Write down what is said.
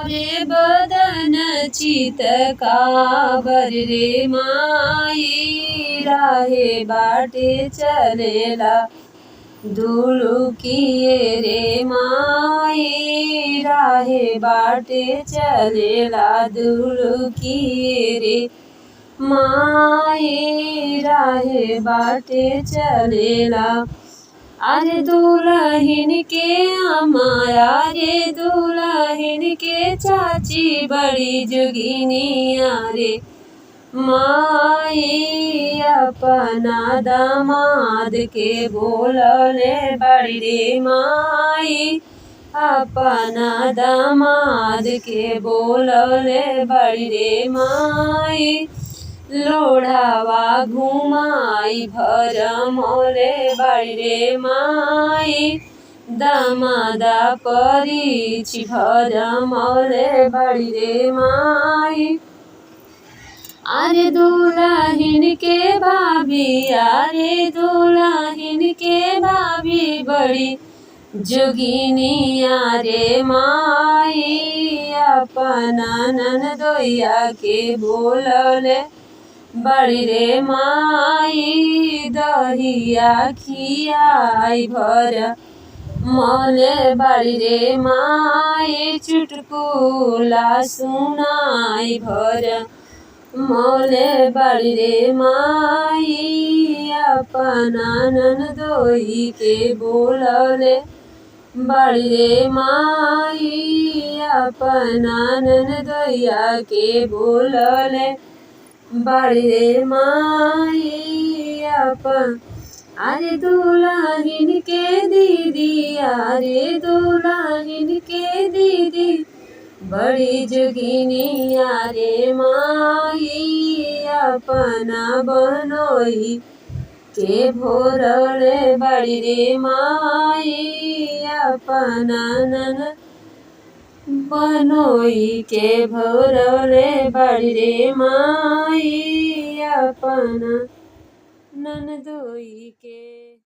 रे बदन चित काबर रे माई राहे बाटे चलेला दुलुकिए रे माई राहे बाटे चलेला दुलुकिए रे माई राहे बाटे चलेला। अरे दुल्हन के अमाया रे दुल्हन के चाची बड़ी जोगिनिया रे माई अपना दामाद के बोलले बड़ी रे माई अपना दामाद के बोलले बड़ी रे माई लोढ़ावा घुमाई भर मोले बड़ी रे माई दामादा परिछि भर मोले बड़ी रे माई। अरे दुल्हन के भाभी अरे दुल्हन के भाभी बड़ी जोगिनिया रे माई अपना ननदोइया के बोलले बड़ी रे माई दहिया खियाई भर मोले बड़ी रे माई चुटकुला सुनाई भर मोले बड़ी रे माई अपना ननदोई के बोलले बड़ी रे माई अपना ननदोइया के बोलले बड़ी रे माई अपन। अरे दुल्हन के दीदी अरे दुल्हन के दीदी बड़ी जोगिनिया रे माई अपना बनोई के भोरले बड़ी रे माई अपना नन बनोई के भोरले बड़ी रे माई अपना ननदोई के।